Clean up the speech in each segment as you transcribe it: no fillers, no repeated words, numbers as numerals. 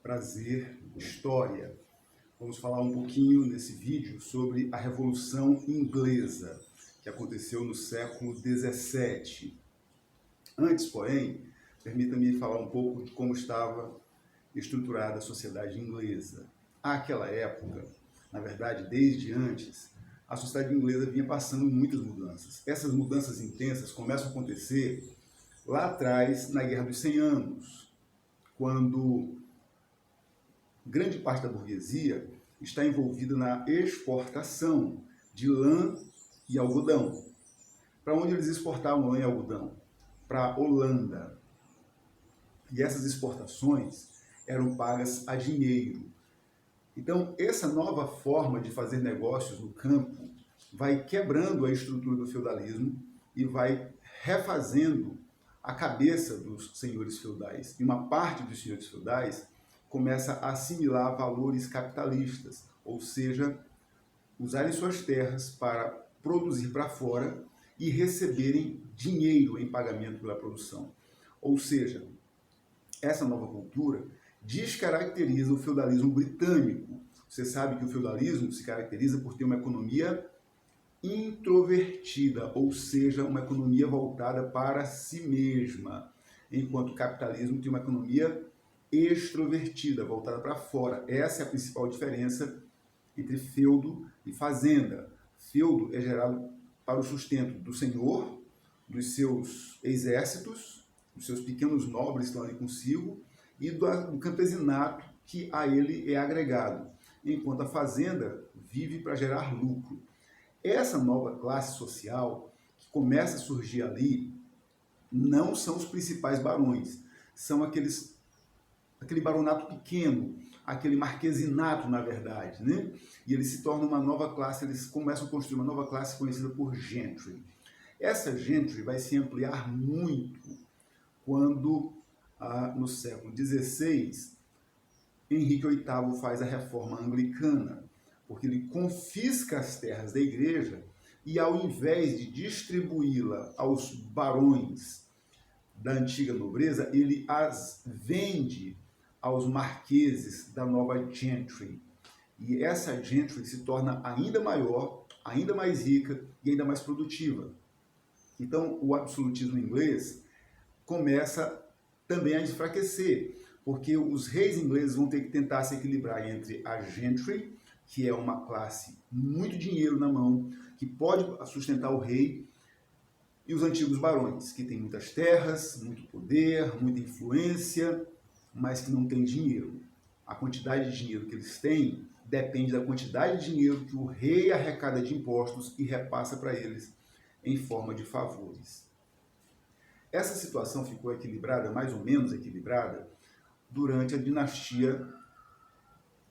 Prazer, História. Vamos falar um pouquinho nesse vídeo sobre a Revolução Inglesa, que aconteceu no século XVII. Antes, porém, permita-me falar um pouco de como estava estruturada a sociedade inglesa. Àquela época, na verdade, desde antes, a sociedade inglesa vinha passando muitas mudanças. Essas mudanças intensas começam a acontecer lá atrás, na Guerra dos 100 Anos, quando grande parte da burguesia está envolvida na exportação de lã e algodão. Para onde eles exportavam lã e algodão? Para a Holanda. E essas exportações eram pagas a dinheiro. Então, essa nova forma de fazer negócios no campo vai quebrando a estrutura do feudalismo e vai refazendo a cabeça dos senhores feudais. E uma parte dos senhores feudais começa a assimilar valores capitalistas, ou seja, usarem suas terras para produzir para fora e receberem dinheiro em pagamento pela produção. Ou seja, essa nova cultura descaracteriza o feudalismo britânico. Você sabe que o feudalismo se caracteriza por ter uma economia introvertida, ou seja, uma economia voltada para si mesma, enquanto o capitalismo tem uma economia extrovertida, voltada para fora. Essa é a principal diferença entre feudo e fazenda. Feudo é gerado para o sustento do senhor, dos seus exércitos, dos seus pequenos nobres que estão ali consigo, e do campesinato que a ele é agregado, enquanto a fazenda vive para gerar lucro. Essa nova classe social que começa a surgir ali não são os principais barões, são aquele baronato pequeno, aquele marquesinato, na verdade, né? E eles se tornam uma nova classe, eles começam a construir uma nova classe conhecida por gentry. Essa gentry vai se ampliar muito quando, no século XVI, Henrique VIII faz a reforma anglicana, porque ele confisca as terras da igreja e, ao invés de distribuí-la aos barões da antiga nobreza, ele as vende aos marqueses da nova gentry. E essa gentry se torna ainda maior, ainda mais rica e ainda mais produtiva. Então, o absolutismo inglês começa também a enfraquecer, porque os reis ingleses vão ter que tentar se equilibrar entre a gentry, que é uma classe muito dinheiro na mão, que pode sustentar o rei, e os antigos barões, que têm muitas terras, muito poder, muita influência, mas que não têm dinheiro. A quantidade de dinheiro que eles têm depende da quantidade de dinheiro que o rei arrecada de impostos e repassa para eles em forma de favores. Essa situação ficou equilibrada, mais ou menos equilibrada, durante a dinastia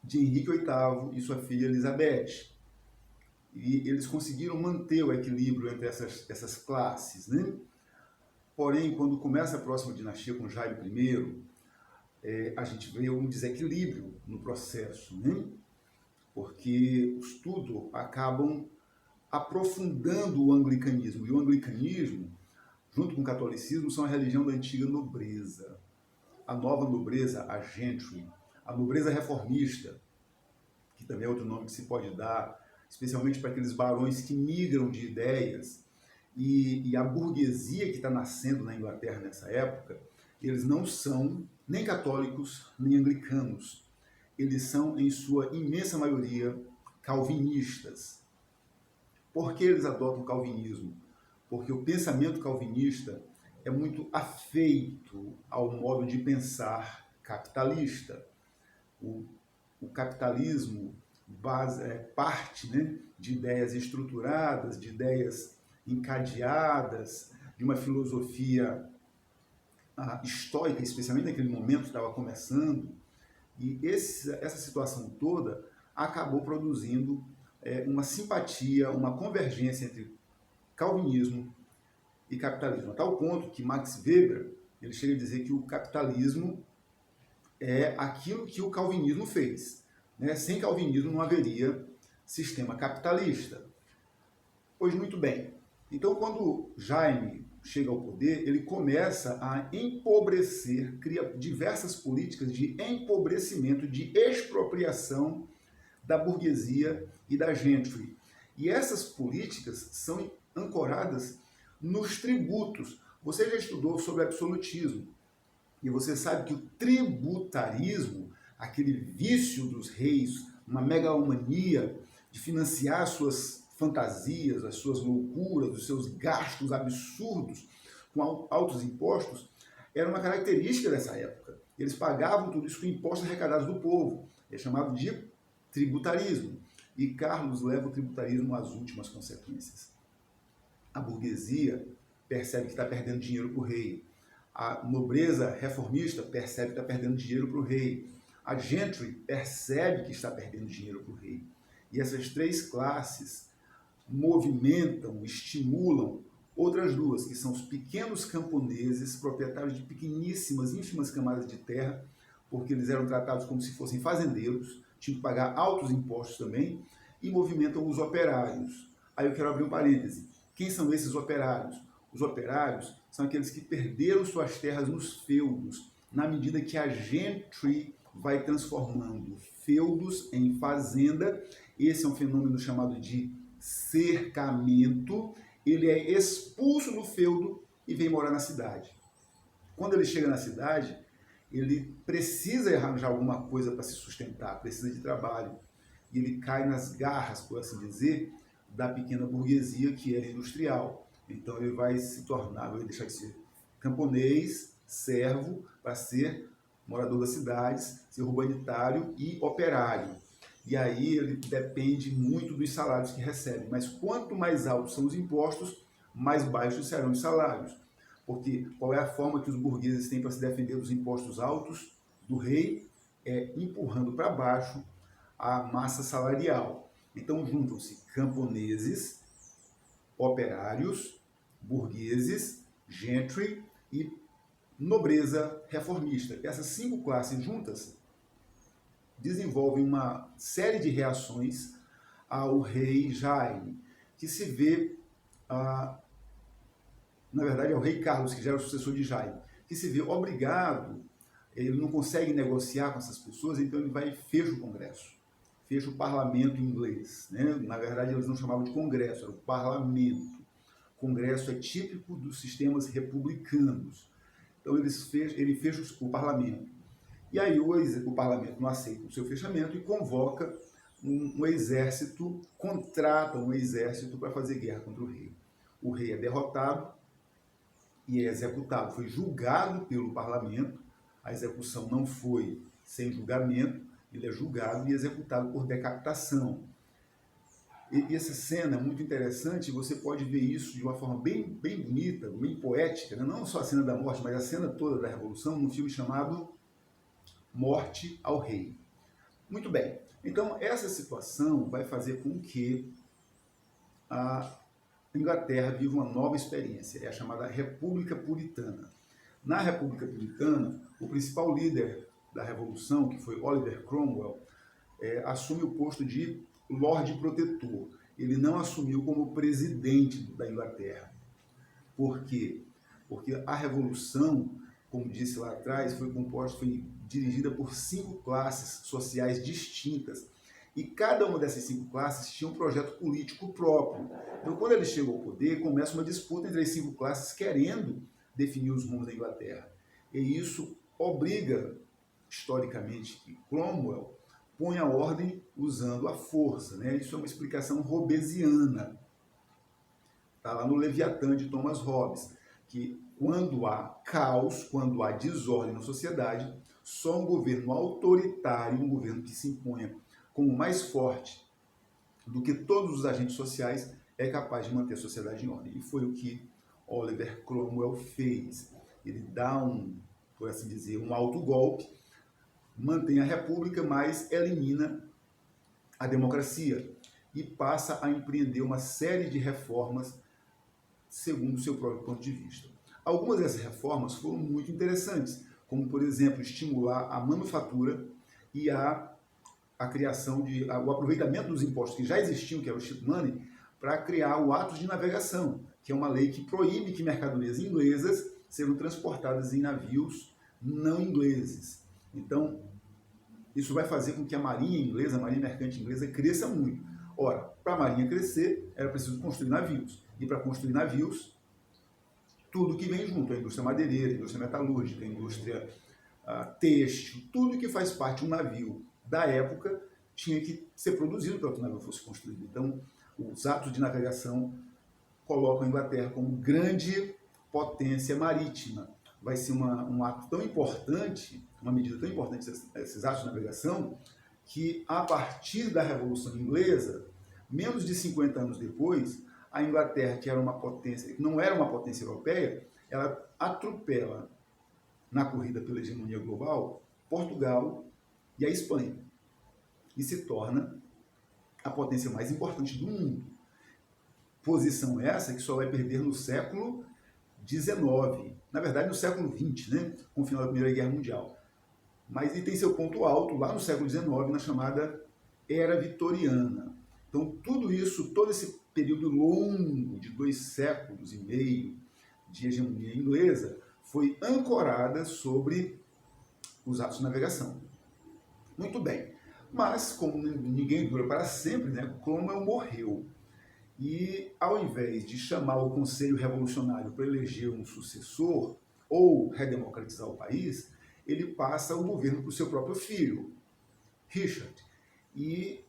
de Henrique VIII e sua filha Elizabeth. E eles conseguiram manter o equilíbrio entre essas classes, né? Porém, quando começa a próxima dinastia com Jaime I, a gente vê um desequilíbrio no processo, né? Porque os Tudor acabam aprofundando o anglicanismo. E o anglicanismo, junto com o catolicismo, são a religião da antiga nobreza. A nova nobreza, a gentry, a nobreza reformista, que também é outro nome que se pode dar, especialmente para aqueles barões que migram de ideias, e a burguesia que está nascendo na Inglaterra nessa época, eles não são nem católicos, nem anglicanos. Eles são, em sua imensa maioria, calvinistas. Por que eles adotam o calvinismo? Porque o pensamento calvinista é muito afeito ao modo de pensar capitalista. O capitalismo parte, né, de ideias estruturadas, de ideias encadeadas, de uma filosofia estoica, especialmente naquele momento que estava começando, e essa situação toda acabou produzindo uma simpatia, uma convergência entre calvinismo e capitalismo, a tal ponto que Max Weber ele chega a dizer que o capitalismo é aquilo que o calvinismo fez. Né? Sem calvinismo não haveria sistema capitalista. Pois muito bem. Então, quando Jaime chega ao poder, ele começa a empobrecer, cria diversas políticas de empobrecimento, de expropriação da burguesia e da gentry. E essas políticas são ancoradas nos tributos. Você já estudou sobre absolutismo, e você sabe que o tributarismo, aquele vício dos reis, uma megalomania de financiar suas fantasias, as suas loucuras, os seus gastos absurdos com altos impostos, era uma característica dessa época. Eles pagavam tudo isso com impostos arrecadados do povo. É chamado de tributarismo. E Carlos leva o tributarismo às últimas consequências. A burguesia percebe que está perdendo dinheiro para o rei. A nobreza reformista percebe que está perdendo dinheiro para o rei. A gentry percebe que está perdendo dinheiro para o rei. E essas três classes movimentam, estimulam outras duas, que são os pequenos camponeses, proprietários de pequeníssimas, ínfimas camadas de terra, porque eles eram tratados como se fossem fazendeiros, tinham que pagar altos impostos também, e movimentam os operários. Aí eu quero abrir um parêntese. Quem são esses operários? Os operários são aqueles que perderam suas terras nos feudos, na medida que a gentry vai transformando feudos em fazenda. Esse é um fenômeno chamado de cercamento. Ele é expulso do feudo e vem morar na cidade. Quando ele chega na cidade, ele precisa arranjar alguma coisa para se sustentar, precisa de trabalho. E ele cai nas garras, por assim dizer, da pequena burguesia que era industrial. Então ele vai se tornar, vai deixar de ser camponês, servo, para ser morador das cidades, ser urbanitário e operário. E aí ele depende muito dos salários que recebe. Mas quanto mais altos são os impostos, mais baixos serão os salários. Porque qual é a forma que os burgueses têm para se defender dos impostos altos do rei? É empurrando para baixo a massa salarial. Então juntam-se camponeses, operários, burgueses, gentry e nobreza reformista. Essas 5 classes juntas desenvolvem uma série de reações ao rei Jaime, que se vê, na verdade é o rei Carlos, que já era o sucessor de Jaime, que se vê obrigado, ele não consegue negociar com essas pessoas, então ele vai e fecha o Congresso, fecha o parlamento em inglês. Né? Na verdade eles não chamavam de Congresso, era o parlamento. Congresso é típico dos sistemas republicanos. Então ele fecha o parlamento. E aí o parlamento não aceita o seu fechamento e convoca um exército, contrata um exército para fazer guerra contra o rei. O rei é derrotado e é executado. Foi julgado pelo parlamento, a execução não foi sem julgamento, ele é julgado e executado por decapitação. E essa cena é muito interessante, você pode ver isso de uma forma bem bonita, bem poética, né? Não só a cena da morte, mas a cena toda da Revolução, num filme chamado Morte ao Rei. Muito bem, então essa situação vai fazer com que a Inglaterra viva uma nova experiência, é a chamada República Puritana. Na República Puritana, o principal líder da Revolução, que foi Oliver Cromwell, assume o posto de Lorde Protetor. Ele não assumiu como presidente da Inglaterra. Por quê? Porque a Revolução, como disse lá atrás, foi dirigida por 5 classes sociais distintas. E cada uma dessas 5 classes tinha um projeto político próprio. Então, quando ele chega ao poder, começa uma disputa entre as 5 classes querendo definir os rumos da Inglaterra. E isso obriga, historicamente, que Cromwell põe a ordem usando a força. Né? Isso é uma explicação hobbesiana. Está lá no Leviatã de Thomas Hobbes, que quando há caos, quando há desordem na sociedade, só um governo autoritário, um governo que se imponha como mais forte do que todos os agentes sociais, é capaz de manter a sociedade em ordem. E foi o que Oliver Cromwell fez. Ele dá por assim dizer, um autogolpe, mantém a república, mas elimina a democracia e passa a empreender uma série de reformas segundo o seu próprio ponto de vista. Algumas dessas reformas foram muito interessantes, como, por exemplo, estimular a manufatura e a criação o aproveitamento dos impostos que já existiam, que era o cheap money, para criar o Ato de Navegação, que é uma lei que proíbe que mercadorias inglesas sejam transportadas em navios não ingleses. Então, isso vai fazer com que a marinha inglesa, a marinha mercante inglesa, cresça muito. Ora, para a marinha crescer, era preciso construir navios. E para construir navios, tudo que vem junto, a indústria madeireira, a indústria metalúrgica, a indústria têxtil, tudo que faz parte de um navio da época tinha que ser produzido para que o navio fosse construído. Então, os atos de navegação colocam a Inglaterra como grande potência marítima. Vai ser um ato tão importante, uma medida tão importante, esses atos de navegação, que a partir da Revolução Inglesa, menos de 50 anos depois, a Inglaterra, que era uma potência, não era uma potência europeia, ela atropela na corrida pela hegemonia global Portugal e a Espanha, e se torna a potência mais importante do mundo. Posição essa que só vai perder no século XIX, na verdade no século XX, né, com o final da Primeira Guerra Mundial. Mas ele tem seu ponto alto lá no século XIX, na chamada Era Vitoriana. Então tudo isso, todo esse período longo de 2 séculos e meio de hegemonia inglesa, foi ancorada sobre os atos de navegação. Muito bem, mas como ninguém dura para sempre, né, Cromwell morreu. E ao invés de chamar o Conselho Revolucionário para eleger um sucessor ou redemocratizar o país, ele passa o governo para o seu próprio filho, Richard. E,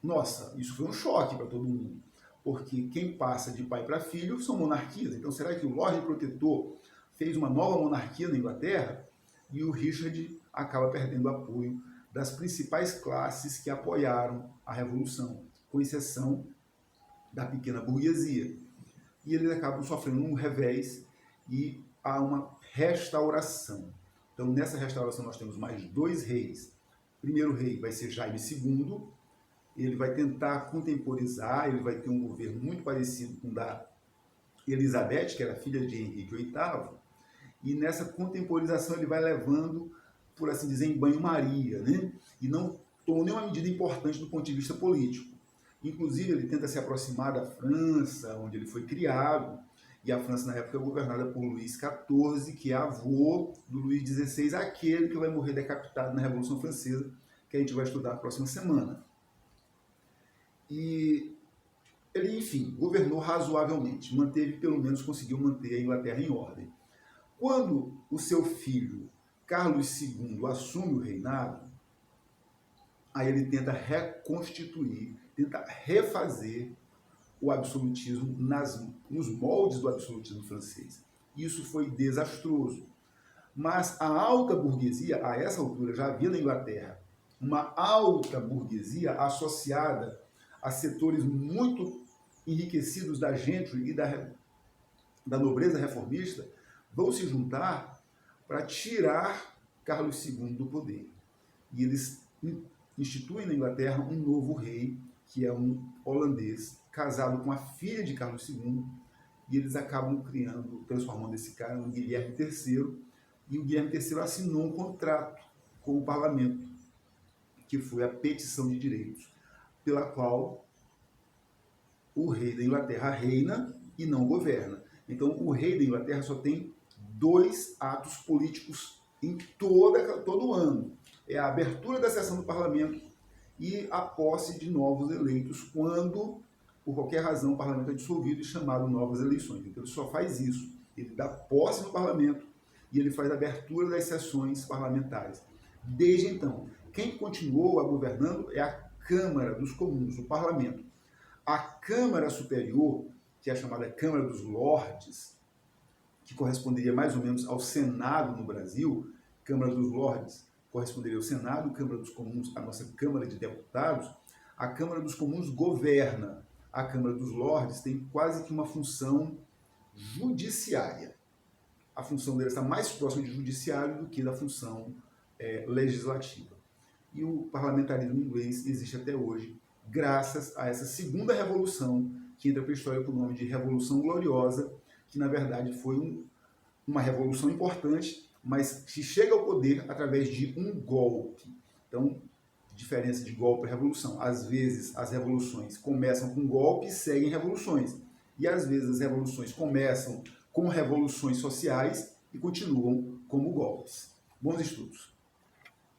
nossa, isso foi um choque para todo mundo, porque quem passa de pai para filho são monarquias. Então, será que o Lorde Protetor fez uma nova monarquia na Inglaterra? E o Richard acaba perdendo o apoio das principais classes que apoiaram a Revolução, com exceção da pequena burguesia. E eles acabam sofrendo um revés e há uma restauração. Então, nessa restauração, nós temos mais 2 reis. O primeiro rei vai ser Jaime II, ele vai tentar contemporizar, ele vai ter um governo muito parecido com o da Elizabeth, que era filha de Henrique VIII, e nessa contemporização ele vai levando, por assim dizer, em banho-maria, né? E não tomou nenhuma medida importante do ponto de vista político. Inclusive, ele tenta se aproximar da França, onde ele foi criado, e a França, na época, é governada por Luís XIV, que é avô do Luís XVI, aquele que vai morrer decapitado na Revolução Francesa, que a gente vai estudar na próxima semana. E ele, enfim, governou razoavelmente, pelo menos conseguiu manter a Inglaterra em ordem. Quando o seu filho, Carlos II, assume o reinado, aí ele tenta reconstituir, tenta refazer o absolutismo nos moldes do absolutismo francês. Isso foi desastroso. Mas a alta burguesia, a essa altura, já havia na Inglaterra uma alta burguesia associada a setores muito enriquecidos da gentry e da nobreza reformista, vão se juntar para tirar Carlos II do poder. E eles instituem na Inglaterra um novo rei, que é um holandês, casado com a filha de Carlos II, e eles acabam transformando esse cara no Guilherme III, e o Guilherme III assinou um contrato com o parlamento, que foi a petição de direitos, pela qual o rei da Inglaterra reina e não governa. Então, o rei da Inglaterra só tem 2 atos políticos em todo ano. É a abertura da sessão do parlamento e a posse de novos eleitos, quando, por qualquer razão, o parlamento é dissolvido e chamado novas eleições. Então, ele só faz isso. Ele dá posse no parlamento e ele faz a abertura das sessões parlamentares. Desde então, quem continuou governando é a Câmara dos Comuns, o parlamento. A Câmara Superior, que é a chamada Câmara dos Lordes, que corresponderia mais ou menos ao Senado no Brasil, Câmara dos Lordes corresponderia ao Senado, Câmara dos Comuns, a nossa Câmara de Deputados. A Câmara dos Comuns governa. A Câmara dos Lordes tem quase que uma função judiciária. A função dele está mais próxima de judiciário do que da função legislativa. E o parlamentarismo inglês existe até hoje, graças a essa segunda revolução, que entra para a história com o nome de Revolução Gloriosa, que na verdade foi uma revolução importante, mas que chega ao poder através de um golpe. Então, diferença de golpe e revolução. Às vezes as revoluções começam com golpes e seguem revoluções. E às vezes as revoluções começam com revoluções sociais e continuam como golpes. Bons estudos!